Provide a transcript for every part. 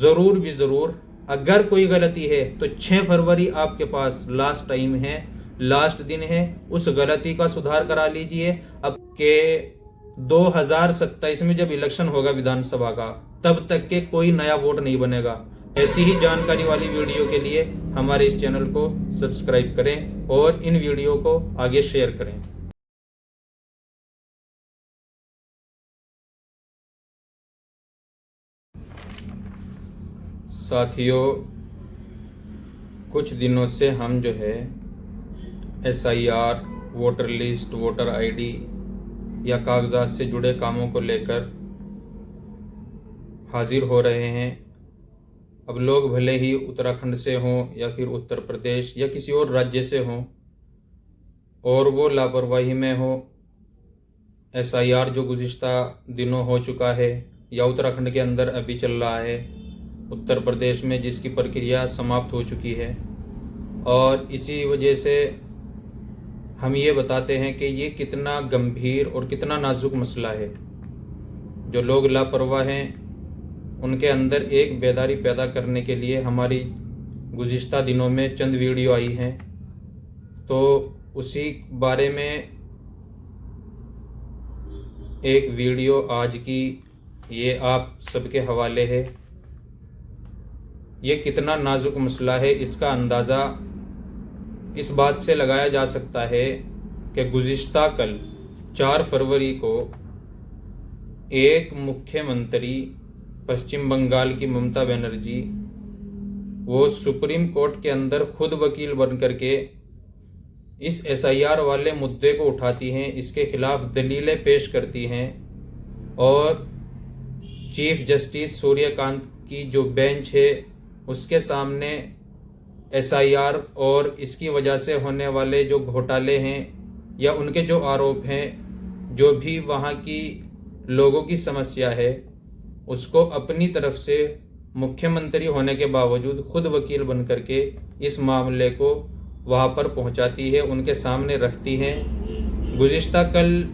ज़रूर भी ज़रूर अगर कोई गलती है तो 6 फरवरी आपके पास लास्ट टाइम है, लास्ट दिन है, उस गलती का सुधार करा लीजिए। अब के 2027 में जब इलेक्शन होगा विधानसभा का, तब तक के कोई नया वोट नहीं बनेगा। ऐसी ही जानकारी वाली वीडियो के लिए हमारे इस चैनल को सब्सक्राइब करें और इन वीडियो को आगे शेयर करें। साथियों, कुछ दिनों से हम जो है SIR, voter list, voter ID या कागजात से जुड़े कामों को लेकर हाजिर हो रहे हैं। अब लोग भले ही उत्तराखंड से हों या फिर उत्तर प्रदेश या किसी और राज्य से हों और वो लापरवाही में हो, SIR जो गुज़िश्ता दिनों हो चुका है या उत्तराखंड के अंदर अभी चल रहा है, उत्तर प्रदेश में जिसकी प्रक्रिया समाप्त हो चुकी है, और इसी वजह से हम ये बताते हैं कि ये कितना गंभीर और कितना नाजुक मसला है। जो लोग लापरवाह हैं उनके अंदर एक बेदारी पैदा करने के लिए हमारी गुज़िश्ता दिनों में चंद वीडियो आई हैं, तो उसी बारे में एक वीडियो आज की ये आप सबके हवाले है। ये कितना नाजुक मसला है इसका अंदाज़ा इस बात से लगाया जा सकता है कि गुज़िश्ता कल 4 फरवरी को एक मुख्यमंत्री पश्चिम बंगाल की ममता बनर्जी, वो सुप्रीम कोर्ट के अंदर खुद वकील बन करके इस SIR वाले मुद्दे को उठाती हैं, इसके खिलाफ दलीलें पेश करती हैं, और चीफ जस्टिस सूर्यकांत की जो बेंच है उसके सामने SIR और इसकी वजह से होने वाले जो घोटाले हैं या उनके जो आरोप हैं, जो भी वहाँ की लोगों की समस्या है, उसको अपनी तरफ से मुख्यमंत्री होने के बावजूद खुद वकील बन करके इस मामले को वहाँ पर पहुँचाती है, उनके सामने रखती हैं। गुज़िश्ता कल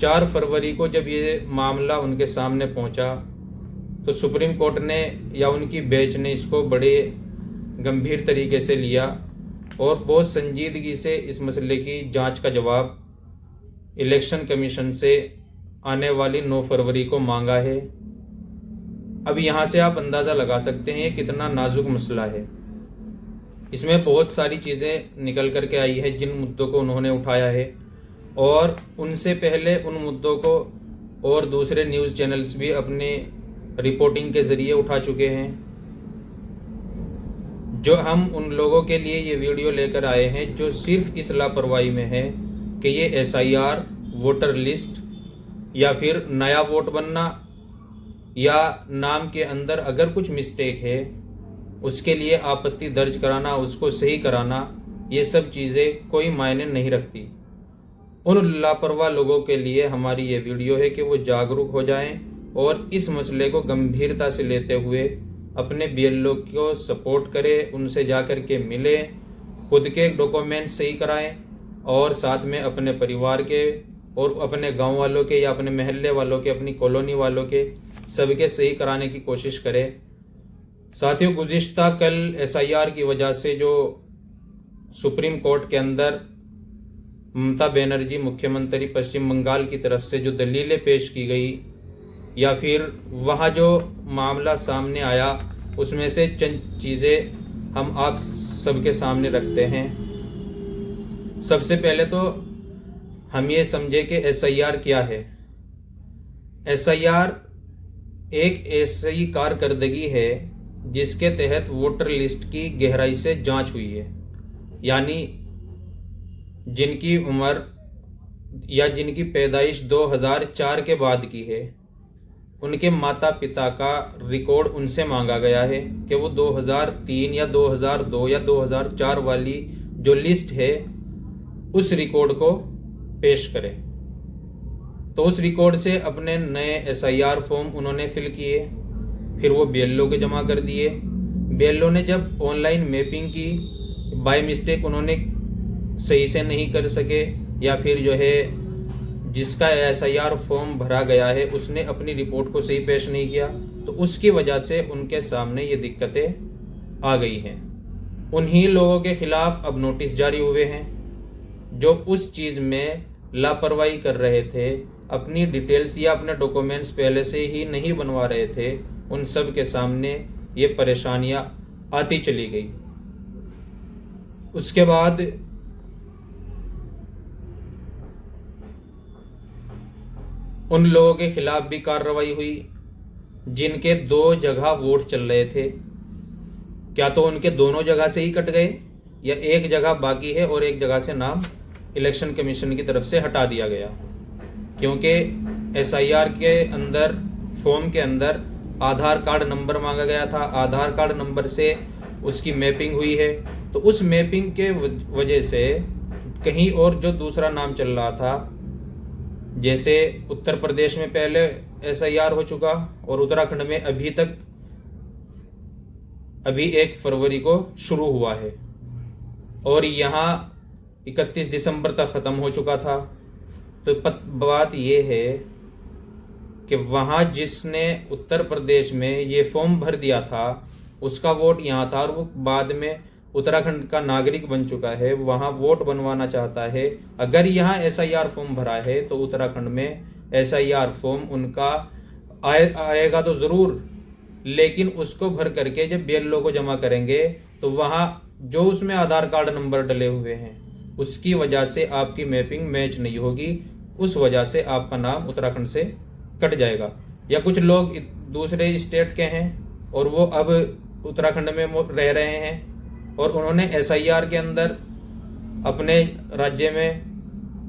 4 फरवरी को जब ये मामला उनके सामने पहुँचा तो सुप्रीम कोर्ट ने या उनकी बेंच ने इसको बड़े गंभीर तरीके से लिया और बहुत संजीदगी से इस मसले की जांच का जवाब इलेक्शन कमीशन से आने वाली 9 फरवरी को मांगा है। अब यहाँ से आप अंदाज़ा लगा सकते हैं ये कितना नाजुक मसला है। इसमें बहुत सारी चीज़ें निकल कर के आई है जिन मुद्दों को उन्होंने उठाया है, और उनसे पहले उन मुद्दों को और दूसरे न्यूज़ चैनल्स भी अपने रिपोर्टिंग के ज़रिए उठा चुके हैं। जो हम उन लोगों के लिए ये वीडियो लेकर आए हैं जो सिर्फ इस लापरवाही में है कि ये SIR, वोटर लिस्ट या फिर नया वोट बनना या नाम के अंदर अगर कुछ मिस्टेक है उसके लिए आपत्ति दर्ज कराना, उसको सही कराना, ये सब चीज़ें कोई मायने नहीं रखती। उन लापरवाह लोगों के लिए हमारी ये वीडियो है कि वो जागरूक हो जाएं और इस मसले को गंभीरता से लेते हुए अपने BLO को सपोर्ट करें, उनसे जाकर के मिलें, खुद के डॉक्यूमेंट सही कराएं और साथ में अपने परिवार के और अपने गांव वालों के या अपने महल्ले वालों के, अपनी कॉलोनी वालों के, सबके सही कराने की कोशिश करें। साथियों, गुज़िश्ता कल SIR की वजह से जो सुप्रीम कोर्ट के अंदर ममता बनर्जी मुख्यमंत्री पश्चिम बंगाल की तरफ से जो दलीलें पेश की गई या फिर वहाँ जो मामला सामने आया, उसमें से चंद चीज़ें हम आप सबके सामने रखते हैं। सबसे पहले तो हम ये समझे कि SIR क्या है। SIR एक ऐसी कारकर्दगी है जिसके तहत वोटर लिस्ट की गहराई से जांच हुई है, यानी जिनकी उम्र या जिनकी पैदाइश 2004 के बाद की है, उनके माता पिता का रिकॉर्ड उनसे मांगा गया है कि वो 2003 या 2002 या 2004 वाली जो लिस्ट है उस रिकॉर्ड को पेश करें। तो उस रिकॉर्ड से अपने नए SIR फॉर्म उन्होंने फिल किए, फिर वो BLO के जमा कर दिए। BLO ने जब ऑनलाइन मैपिंग की, बाय मिस्टेक उन्होंने सही से नहीं कर सके या फिर जो है जिसका SIR फॉर्म भरा गया है उसने अपनी रिपोर्ट को सही पेश नहीं किया, तो उसकी वजह से उनके सामने ये दिक्कतें आ गई हैं। उन्हीं लोगों के खिलाफ अब नोटिस जारी हुए हैं जो उस चीज़ में लापरवाही कर रहे थे, अपनी डिटेल्स या अपने डॉक्यूमेंट्स पहले से ही नहीं बनवा रहे थे। उन सब के सामने ये परेशानियां आती चली गई। उसके बाद उन लोगों के खिलाफ भी कार्रवाई हुई जिनके 2 जगह वोट चल रहे थे। क्या तो उनके दोनों जगह से ही कट गए या एक जगह बाकी है और एक जगह से नाम इलेक्शन कमीशन की तरफ से हटा दिया गया, क्योंकि एसआईआर के अंदर फॉर्म के अंदर आधार कार्ड नंबर मांगा गया था। आधार कार्ड नंबर से उसकी मैपिंग हुई है, तो उस मैपिंग के वजह से कहीं और जो दूसरा नाम चल रहा था, जैसे उत्तर प्रदेश में पहले एसआईआर हो चुका और उत्तराखंड में अभी 1 फरवरी को शुरू हुआ है और यहाँ 31 दिसंबर तक ख़त्म हो चुका था। तो बात ये है कि वहाँ जिसने उत्तर प्रदेश में ये फॉर्म भर दिया था उसका वोट यहाँ था और वो बाद में उत्तराखंड का नागरिक बन चुका है, वहाँ वोट बनवाना चाहता है। अगर यहाँ एसआईआर फॉर्म भरा है तो उत्तराखंड में एसआईआर फॉर्म उनका आएगा तो ज़रूर, लेकिन उसको भर करके जब BLO को जमा करेंगे तो वहाँ जो उसमें आधार कार्ड नंबर डले हुए हैं उसकी वजह से आपकी मैपिंग मैच नहीं होगी, उस वजह से आपका नाम उत्तराखंड से कट जाएगा। या कुछ लोग दूसरे स्टेट के हैं और वो अब उत्तराखंड में रह रहे हैं और उन्होंने एसआईआर के अंदर अपने राज्य में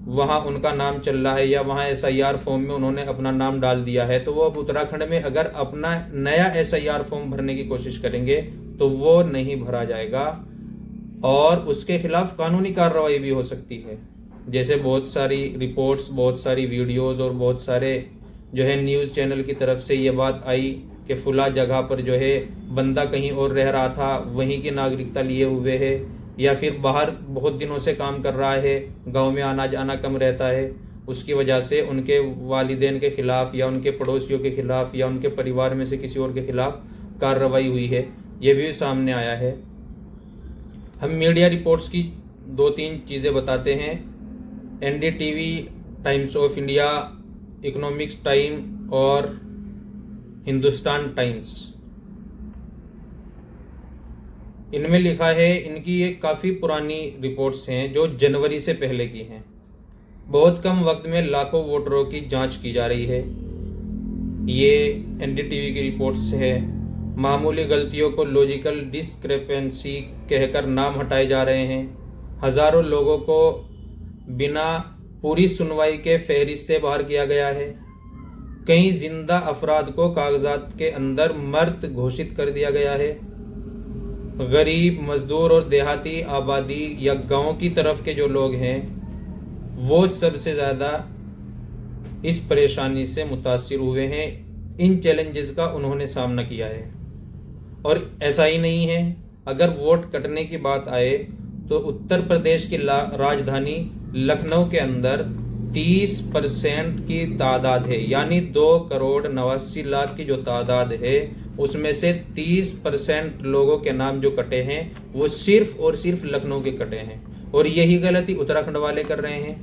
वहाँ उनका नाम चल रहा है या वहाँ एसआईआर फॉर्म में उन्होंने अपना नाम डाल दिया है, तो वो अब उत्तराखंड में अगर अपना नया एसआईआर फॉर्म भरने की कोशिश करेंगे तो वो नहीं भरा जाएगा और उसके खिलाफ कानूनी कार्रवाई भी हो सकती है। जैसे बहुत सारी रिपोर्ट्स, बहुत सारी वीडियोस और बहुत सारे जो है न्यूज़ चैनल की तरफ से ये बात आई कि फुला जगह पर जो है बंदा कहीं और रह रहा था, वहीं की नागरिकता लिए हुए है, या फिर बाहर बहुत दिनों से काम कर रहा है, गांव में आना जाना कम रहता है, उसकी वजह से उनके वालिदैन के खिलाफ या उनके पड़ोसियों के खिलाफ या उनके परिवार में से किसी और के खिलाफ कार्रवाई हुई है। ये भी सामने आया है। हम मीडिया रिपोर्ट्स की 2-3 चीज़ें बताते हैं। NDTV, times of India, economics time और हिंदुस्तान टाइम्स, इनमें लिखा है, इनकी ये काफ़ी पुरानी रिपोर्ट्स हैं जो जनवरी से पहले की हैं। बहुत कम वक्त में लाखों वोटरों की जांच की जा रही है। ये NDTV की रिपोर्ट्स है। मामूली गलतियों को लॉजिकल डिस्क्रिपेंसी कहकर नाम हटाए जा रहे हैं। हज़ारों लोगों को बिना पूरी सुनवाई के फहरिस्त से बाहर किया गया है। कई जिंदा अफराद को कागजात के अंदर मर्द घोषित कर दिया गया है। गरीब, मजदूर और देहाती आबादी या गांव की तरफ के जो लोग हैं वो सबसे ज़्यादा इस परेशानी से मुतासिर हुए हैं। इन चैलेंजेस का उन्होंने सामना किया है। और ऐसा ही नहीं है, अगर वोट कटने की बात आए तो उत्तर प्रदेश की राजधानी लखनऊ के अंदर 30% की तादाद है, यानी 2,89,00,000 की जो तादाद है उसमें से 30% लोगों के नाम जो कटे हैं वो सिर्फ और सिर्फ लखनऊ के कटे हैं। और यही गलती उत्तराखंड वाले कर रहे हैं।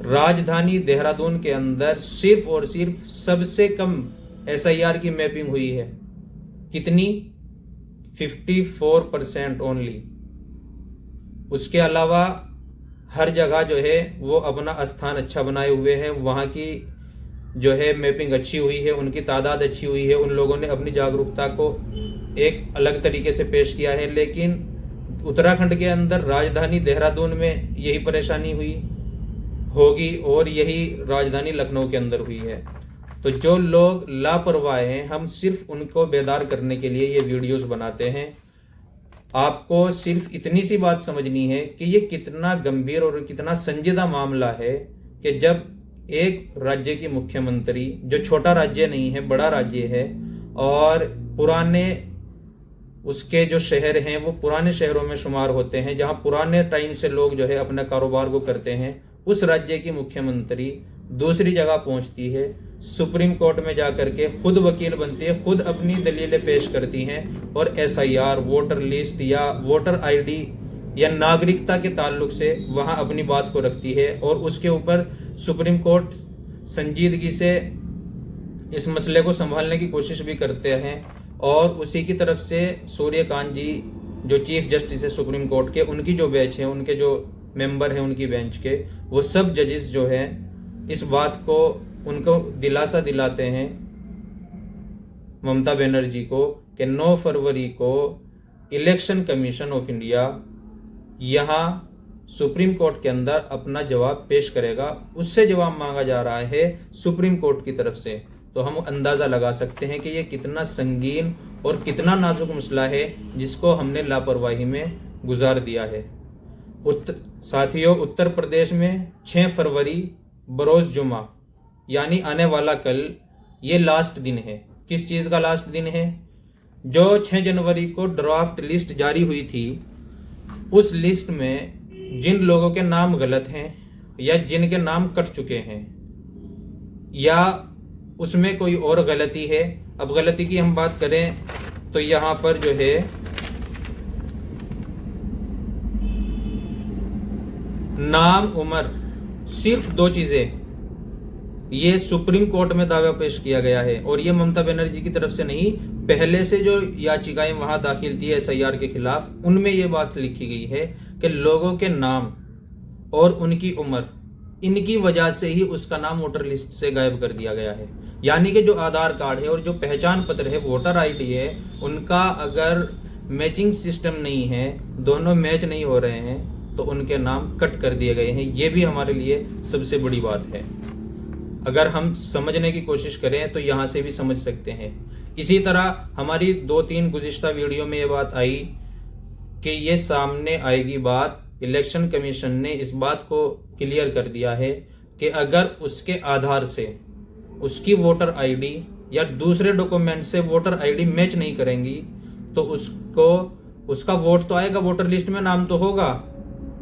राजधानी देहरादून के अंदर सिर्फ और सिर्फ सबसे कम एसआईआर की मैपिंग हुई है। कितनी? 54% ओनली। उसके अलावा हर जगह जो है वो अपना स्थान अच्छा बनाए हुए हैं, वहाँ की जो है मैपिंग अच्छी हुई है, उनकी तादाद अच्छी हुई है, उन लोगों ने अपनी जागरूकता को एक अलग तरीके से पेश किया है। लेकिन उत्तराखंड के अंदर राजधानी देहरादून में यही परेशानी हुई होगी और यही राजधानी लखनऊ के अंदर हुई है। तो जो लोग लापरवाह हैं, हम सिर्फ उनको बेदार करने के लिए ये वीडियोस बनाते हैं। आपको सिर्फ इतनी सी बात समझनी है कि ये कितना गंभीर और कितना संजीदा मामला है कि जब एक राज्य की मुख्यमंत्री, जो छोटा राज्य नहीं है, बड़ा राज्य है, और पुराने उसके जो शहर हैं वो पुराने शहरों में शुमार होते हैं, जहां पुराने टाइम से लोग जो है अपना कारोबार को करते हैं, उस राज्य की मुख्यमंत्री दूसरी जगह पहुंचती है सुप्रीम कोर्ट में जाकर के खुद वकील बनती है, खुद अपनी दलीलें पेश करती हैं और एसआईआर, वोटर लिस्ट या वोटर आईडी या नागरिकता के ताल्लुक से वहां अपनी बात को रखती है और उसके ऊपर सुप्रीम कोर्ट संजीदगी से इस मसले को संभालने की कोशिश भी करते हैं। और उसी की तरफ से सूर्यकांत जी जो चीफ जस्टिस है सुप्रीम कोर्ट के, उनकी जो बेंच है, उनके जो मेंबर हैं उनकी बेंच के, वो सब जजेस जो है इस बात को उनको दिलासा दिलाते हैं ममता बनर्जी को कि 9 फरवरी को इलेक्शन कमीशन ऑफ इंडिया यहाँ सुप्रीम कोर्ट के अंदर अपना जवाब पेश करेगा। उससे जवाब मांगा जा रहा है सुप्रीम कोर्ट की तरफ से। तो हम अंदाजा लगा सकते हैं कि ये कितना संगीन और कितना नाजुक मसला है जिसको हमने लापरवाही में गुजार दिया है। साथियों, उत्तर प्रदेश में 6 फरवरी बरोज जुमा यानी आने वाला कल ये लास्ट दिन है। किस चीज़ का लास्ट दिन है? जो 6 जनवरी को ड्राफ्ट लिस्ट जारी हुई थी, उस लिस्ट में जिन लोगों के नाम गलत हैं या जिनके नाम कट चुके हैं या उसमें कोई और गलती है, अब गलती की हम बात करें तो यहां पर जो है नाम, उम्र, सिर्फ 2 चीजें ये सुप्रीम कोर्ट में दावा पेश किया गया है। और ये ममता बनर्जी की तरफ से नहीं, पहले से जो याचिकाएं वहां दाखिल थी एसआईआर के खिलाफ, उनमें ये बात लिखी गई है कि लोगों के नाम और उनकी उम्र, इनकी वजह से ही उसका नाम वोटर लिस्ट से गायब कर दिया गया है। यानी कि जो आधार कार्ड है और जो पहचान पत्र है, वोटर आईडी है, उनका अगर मैचिंग सिस्टम नहीं है, दोनों मैच नहीं हो रहे हैं, तो उनके नाम कट कर दिए गए हैं। ये भी हमारे लिए सबसे बड़ी बात है। अगर हम समझने की कोशिश करें तो यहां से भी समझ सकते हैं। इसी तरह हमारी 2-3 गुज़िश्ता वीडियो में ये बात आई कि ये सामने आएगी बात, इलेक्शन कमीशन ने इस बात को क्लियर कर दिया है कि अगर उसके आधार से उसकी वोटर आईडी या दूसरे डॉक्यूमेंट से वोटर आईडी मैच नहीं करेंगी तो उसका वोट तो आएगा, वोटर लिस्ट में नाम तो होगा,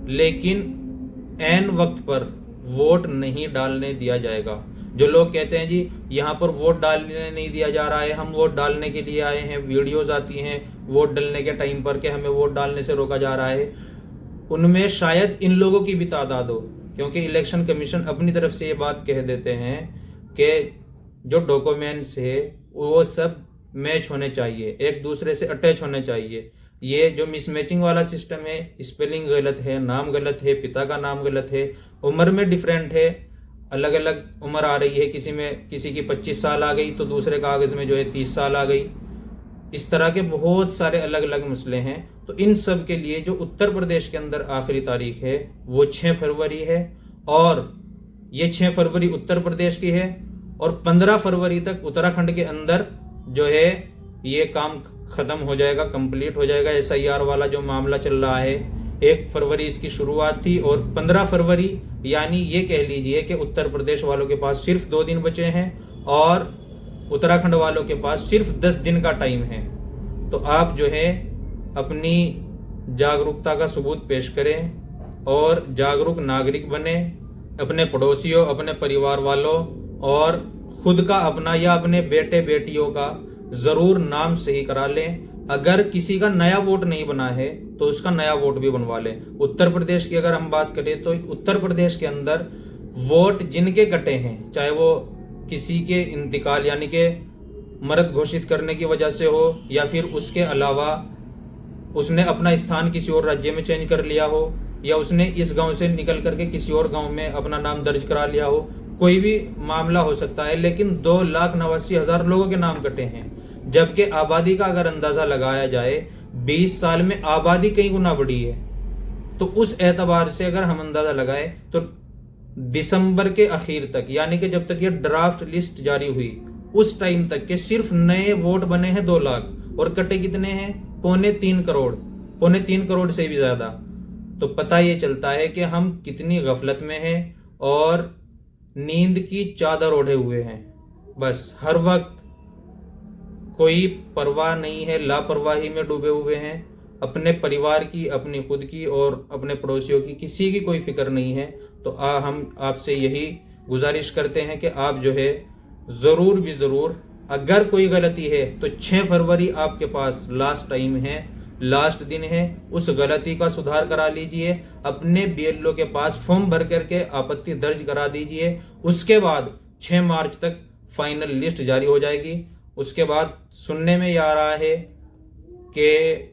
लेकिन ऐन वक्त पर वोट नहीं डालने दिया जाएगा। जो लोग कहते हैं जी यहाँ पर वोट डालने नहीं दिया जा रहा है, हम वोट डालने के लिए आए हैं, वीडियोज आती हैं वोट डालने के टाइम पर कि हमें वोट डालने से रोका जा रहा है, उनमें शायद इन लोगों की भी तादाद हो। क्योंकि इलेक्शन कमीशन अपनी तरफ से ये बात कह देते हैं कि जो डॉक्यूमेंट्स है वो सब मैच होने चाहिए, एक दूसरे से अटैच होने चाहिए। ये जो मिसमैचिंग वाला सिस्टम है, स्पेलिंग गलत है, नाम गलत है, पिता का नाम गलत है, उम्र में डिफरेंट है, अलग अलग उम्र आ रही है, किसी की 25 साल आ गई तो दूसरे कागज में जो है 30 साल आ गई। इस तरह के बहुत सारे अलग अलग मसले हैं। तो इन सब के लिए जो उत्तर प्रदेश के अंदर आखिरी तारीख है वो 6 फरवरी है, और ये 6 फरवरी उत्तर प्रदेश की है, और 15 फरवरी तक उत्तराखंड के अंदर जो है ये काम खत्म हो जाएगा, कंप्लीट हो जाएगा। एसआईआर वाला जो मामला चल रहा है, 1 फरवरी इसकी शुरुआत थी और 15 फरवरी यानी ये कह लीजिए कि उत्तर प्रदेश वालों के पास सिर्फ 2 दिन बचे हैं और उत्तराखंड वालों के पास सिर्फ 10 दिन का टाइम है। तो आप जो है अपनी जागरूकता का सबूत पेश करें और जागरूक नागरिक बने, अपने पड़ोसियों, अपने परिवार वालों और खुद का अपना या अपने बेटे बेटियों का जरूर नाम सही करा लें। अगर किसी का नया वोट नहीं बना है तो उसका नया वोट भी बनवा लें। उत्तर प्रदेश की अगर हम बात करें तो उत्तर प्रदेश के अंदर वोट जिनके कटे हैं, चाहे वो किसी के इंतकाल यानी कि मृत घोषित करने की वजह से हो या फिर उसके अलावा उसने अपना स्थान किसी और राज्य में चेंज कर लिया हो या उसने इस गांव से निकल करके किसी और गांव में अपना नाम दर्ज करा लिया हो, कोई भी मामला हो सकता है, लेकिन 2,89,000 लोगों के नाम कटे हैं। जबकि आबादी का अगर अंदाजा लगाया जाए 20 साल में आबादी कई गुना बढ़ी है। तो उस एतबार से अगर हम अंदाजा लगाएं तो दिसंबर के आखिर तक यानी कि जब तक ये ड्राफ्ट लिस्ट जारी हुई उस टाइम तक के सिर्फ नए वोट बने हैं 2 लाख और कटे कितने हैं? 2.25 करोड़, 2.25 करोड़ से भी ज्यादा। तो पता ये चलता है कि हम कितनी गफलत में हैं और नींद की चादर ओढ़े हुए हैं। बस हर वक्त कोई परवाह नहीं है, लापरवाही में डूबे हुए हैं। अपने परिवार की, अपनी खुद की और अपने पड़ोसियों की किसी की कोई फिक्र नहीं है। तो हम आपसे यही गुजारिश करते हैं कि आप जो है ज़रूर भी ज़रूर, अगर कोई गलती है तो 6 फरवरी आपके पास लास्ट टाइम है, लास्ट दिन है, उस गलती का सुधार करा लीजिए। अपने बीएलओ के पास फॉर्म भर करके आपत्ति दर्ज करा दीजिए। उसके बाद 6 मार्च तक फाइनल लिस्ट जारी हो जाएगी। उसके बाद सुनने में आ रहा है कि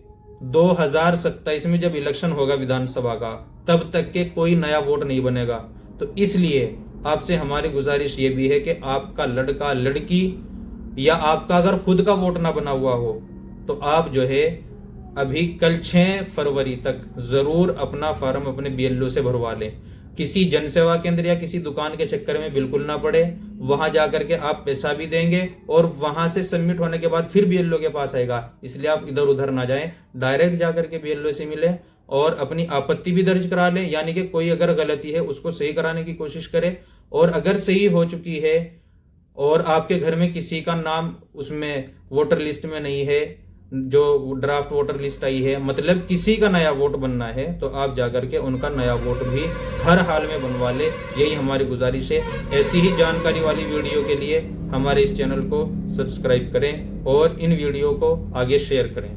2027 में जब इलेक्शन होगा विधानसभा का, तब तक के कोई नया वोट नहीं बनेगा। तो इसलिए आपसे हमारी गुजारिश ये भी है कि आपका लड़का लड़की या आपका अगर खुद का वोट ना बना हुआ हो तो आप जो है अभी कल 6 फरवरी तक जरूर अपना फॉर्म अपने बीएलओ से भरवा लें। किसी जनसेवा केंद्र या किसी दुकान के चक्कर में बिल्कुल ना पड़े। वहां जाकर के आप पैसा भी देंगे और वहां से सबमिट होने के बाद फिर बीएलओ के पास आएगा, इसलिए आप इधर उधर ना जाएं, डायरेक्ट जाकर के बीएलओ से मिलें और अपनी आपत्ति भी दर्ज करा लें। यानी कि कोई अगर गलती है उसको सही कराने की कोशिश करें, और अगर सही हो चुकी है और आपके घर में किसी का नाम उसमें वोटर लिस्ट में नहीं है, जो ड्राफ्ट वोटर लिस्ट आई है, मतलब किसी का नया वोट बनना है, तो आप जाकर के उनका नया वोट भी हर हाल में बनवा ले। यही हमारी गुजारिश है। ऐसी ही जानकारी वाली वीडियो के लिए हमारे इस चैनल को सब्सक्राइब करें और इन वीडियो को आगे शेयर करें।